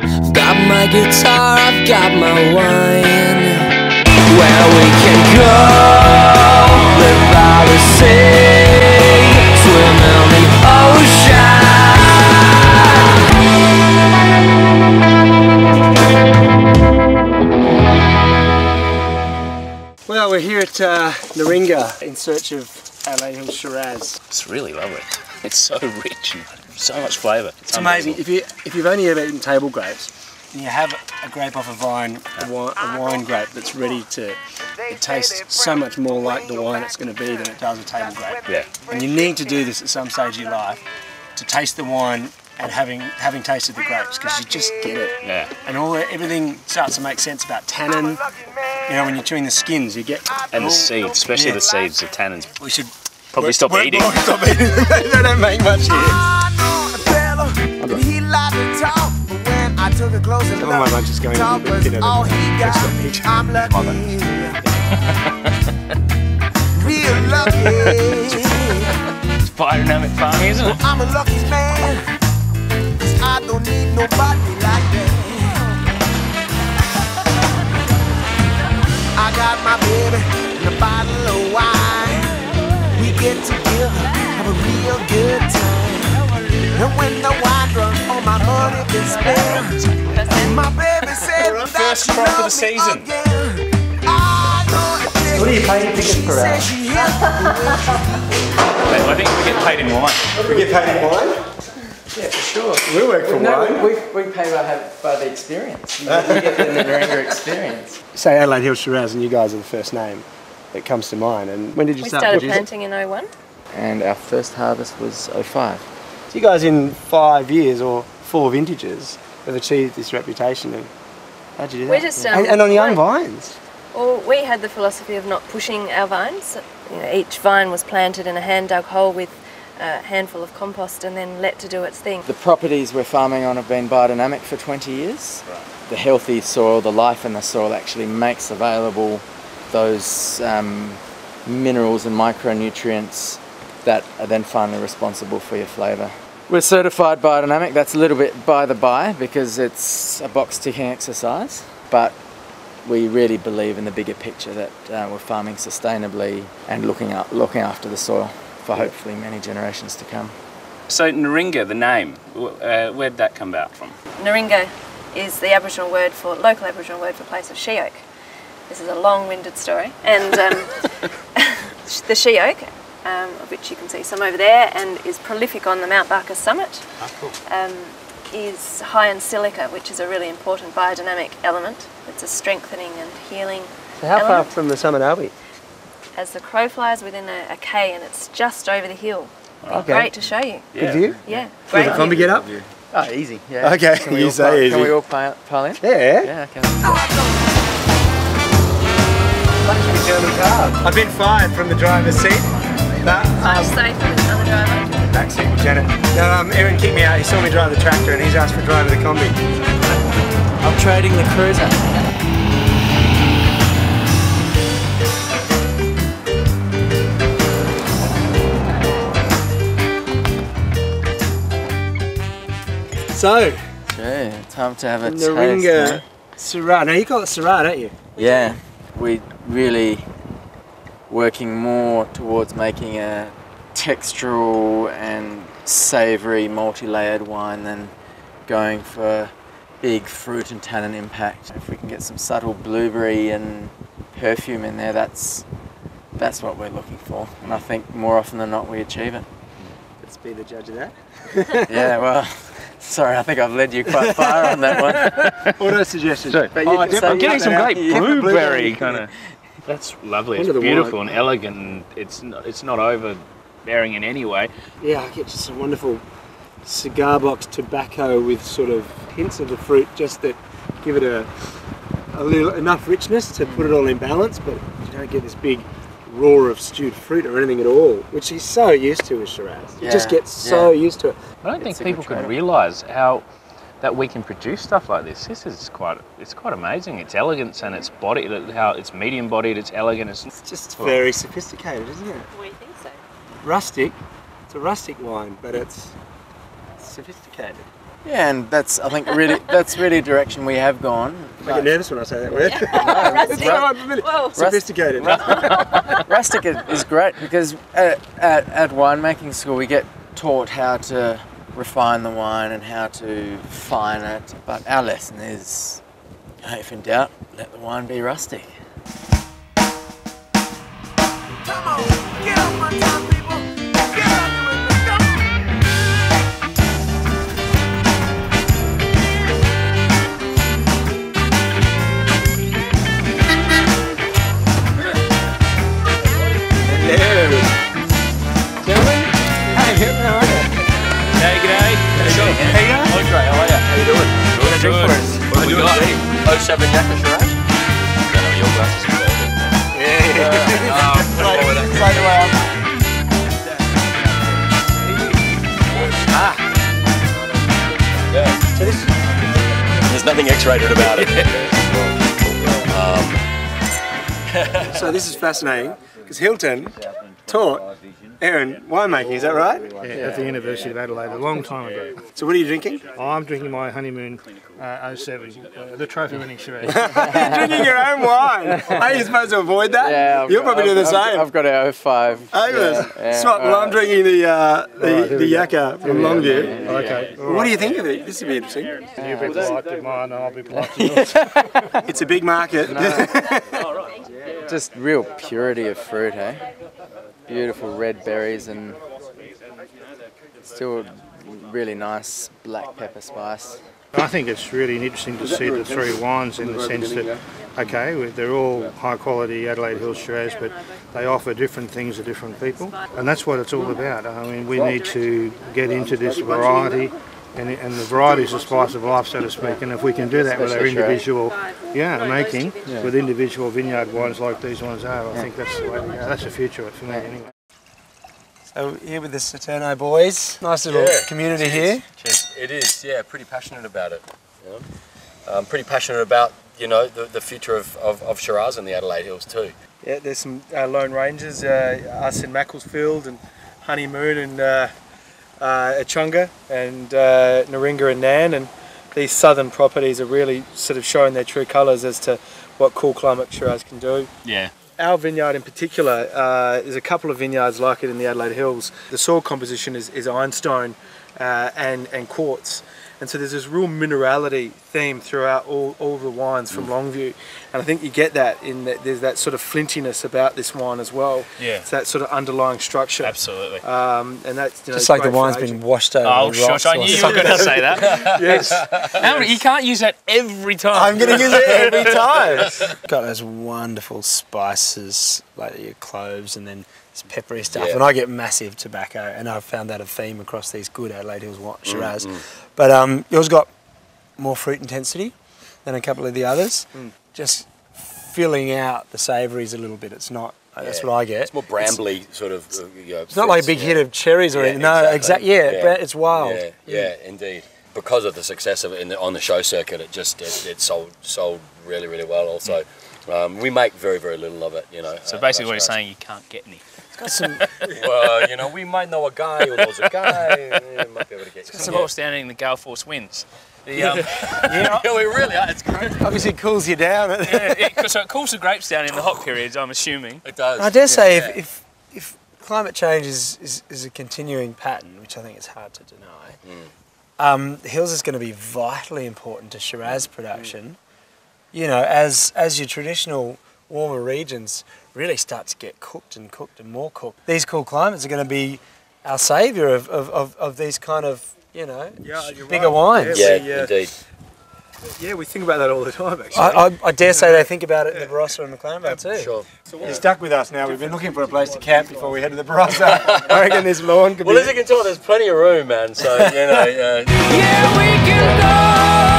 Got my guitar, I've got my wine. Where we can go, live by the sea, swim in the ocean. Well, we're here at Naringa in search of Adelaide Hills Shiraz. It's really lovely. It's so rich and so much flavour. It's amazing. If you've only ever eaten table grapes, and you have a grape off a vine, a wine grape that's ready to, it tastes so much more like the wine it's going to be than it does a table grape. Yeah. And you need to do this at some stage of your life, to taste the wine and having tasted the grapes, because you just get it. Yeah. And everything starts to make sense about tannin. You know, when you're chewing the skins, you get... And the seeds, especially the seeds, the tannins. We should probably stop eating. Stop eating. They don't make much here. Some of my lunch is going a bit thinner than I'm lucky. Real lucky. It's biodynamic farming, isn't it? I'm a lucky man, 'cause I don't need nobody like that. I got my baby and a bottle of wine. We get together, have a real good time. And when the wine runs, all my money been spent. My baby said that first crop of the season. What are you paying tickets for that? I think we get paid in wine. We get paid in wine? Yeah, for sure. We work for wine. We pay by the experience. We get the Naringa experience. Say Adelaide Hills Shiraz and you guys are the first name that comes to mind. And when did you start? We started planting in 01. And our first harvest was 05. So you guys in 5 years or 4 vintages have achieved this reputation. And how'd you do that? We're just, and on young vines. Well, we had the philosophy of not pushing our vines. You know, each vine was planted in a hand-dug hole with a handful of compost and then let to do its thing. The properties we're farming on have been biodynamic for 20 years. Right. The healthy soil, the life in the soil actually makes available those minerals and micronutrients that are then finally responsible for your flavour. We're certified biodynamic. That's a little bit by the by because it's a box ticking exercise, but we really believe in the bigger picture that we're farming sustainably and looking after the soil for hopefully many generations to come. So Naringa, the name, where'd that come about from? Naringa is the Aboriginal word for, local Aboriginal word for place of she oak. This is a long-winded story, and the she oak, of which you can see some over there, and is prolific on the Mount Barker summit, is high in silica, which is a really important biodynamic element. It's a strengthening and healing So how far element. from the summit are we? As the crow flies within a K, and it's just over the hill. Okay. Great to show you. Good view? Yeah, Will great the combi view. get up? Oh, easy. Yeah. Okay, Can we you all say easy. Can we all pile in? Yeah. Yeah. Okay. I've been fired from the driver's seat. Much safer than the other driver. Back seat with Janet. No, Aaron kicked me out. He saw me drive the tractor and he's asked for driver the combi. I'm trading the cruiser. So, Okay, time to have a Naringa taste. Shiraz. Now you call it Shiraz, don't you? Yeah, we really working more towards making a textural and savoury multi-layered wine than going for big fruit and tannin impact. If we can get some subtle blueberry and perfume in there, that's what we're looking for. And I think more often than not we achieve it. Let's be the judge of that. Yeah, well, sorry, I think I've led you quite far on that one. What are suggestions? But you can say I'm getting some great Yeah. blueberry kind of. That's lovely. It's Under the beautiful wine. and elegant, and it's not overbearing in any way. Yeah, I get just a wonderful cigar box tobacco with sort of hints of the fruit, just that give it a little enough richness to put it all in balance, but you don't get this big roar of stewed fruit or anything at all, which he's so used to with Shiraz. You just get so used to it. I don't think It's a good people can trade-off. realise that we can produce stuff like this. This is quite amazing. Its elegance and its body, how it's medium bodied, it's elegant. It's just very sophisticated, isn't it? We think so. Rustic. It's a rustic wine, but it's sophisticated. Yeah, and that's I think really that's really the direction we have gone. I get nervous when I say that word. Whoa. Sophisticated. Rustic is great because at winemaking school we get taught how to refine the wine and how to fine it, but our lesson is, if in doubt, let the wine be rustic. Come on, get on my time, people. Get on with me, come on. Hello. Gentlemen. Hey, how are you? Hey, g'day. Sure. How you going? Andre, how are you? How you doing? Good, Drink for us. What have we got? 07 Yakka Shiraz. Your glasses are golden. There's nothing X-rated about it. So this is fascinating because Hilton taught Aaron winemaking, is that right? Yeah, at the University of Adelaide a long time ago. So what are you drinking? I'm drinking my honeymoon 07, the trophy-winning Shiraz. You're drinking your own wine. Are you supposed to avoid that? Yeah, You'll probably do the same. I've got a 05. Smart. Well, I'm drinking the Yakka from Longview. Okay. Well, what do you think of it? This would be interesting. You be polite to mine, I'll be polite to yours. It's a big market. Just real purity of fruit, eh? Beautiful red berries and still really nice black pepper spice. I think it's really interesting to see the three wines in the sense that, okay, they're all high quality Adelaide Hills Shiraz, but they offer different things to different people. And that's what it's all about. I mean, we need to get into this variety, and the variety is the spice of life, so to speak. And if we can do that with our individual making, with individual vineyard wines like these ones are, I think that's the way to go. That's the future of it for me anyway. So here with the Saturno boys, nice little community here. It is, yeah, pretty passionate about it. You know? Pretty passionate about, you know, the future of Shiraz and the Adelaide Hills too. Yeah, there's some Lone Rangers, us in Macclesfield and Honeymoon and Echunga and Naringa and Nan, and these southern properties are really sort of showing their true colours as to what cool climate Shiraz can do. Yeah. Our vineyard in particular, there's a couple of vineyards like it in the Adelaide Hills. The soil composition is ironstone and quartz. And so there's this real minerality theme throughout all the wines from Longview. And I think you get that in that there's that sort of flintiness about this wine as well. Yeah. It's that sort of underlying structure. Absolutely. And that's, you know, Just like the great for wine's aging. been washed over. Oh, the rocks shush, I or knew you were something. going to say that. Yes. You can't use that every time. I'm going to use it every time. Got those wonderful spices like your cloves and then this peppery stuff. Yeah. And I get massive tobacco, and I've found that a theme across these good Adelaide Hills Shiraz. But yours got more fruit intensity than a couple of the others. Just filling out the savouries a little bit. It's not. That's what I get. It's more brambly sort of. It's not like a big hit of cherries or anything. No, exactly. It's wild. Yeah, indeed. Because of the success of it on the show circuit, it sold really, really well. Also, we make very, very little of it. You know. So basically, what you're saying, you can't get any. Got some. Well, you know, we might know a guy who knows a guy. Might be able to get you. Some horse standing in the gale force winds. Yeah, we really are. It's great. Obviously, it cools you down. So it cools the grapes down in the hot periods, I'm assuming. It does. I dare say, if climate change is a continuing pattern, which I think is hard to deny, the Hills is going to be vitally important to Shiraz production. You know, as your traditional warmer regions really start to get cooked and more cooked. These cool climates are going to be our saviour of these kind of, you know, bigger wines. Yeah, indeed. Yeah, we think about that all the time, actually. I dare say they think about it in the Barossa and the Clanvale too. Sure. You're stuck with us now. We've been looking for a place to camp before we head to the Barossa. I reckon this lawn could Well, be... as you can tell, there's plenty of room, man. So, you know... Yeah, we can go.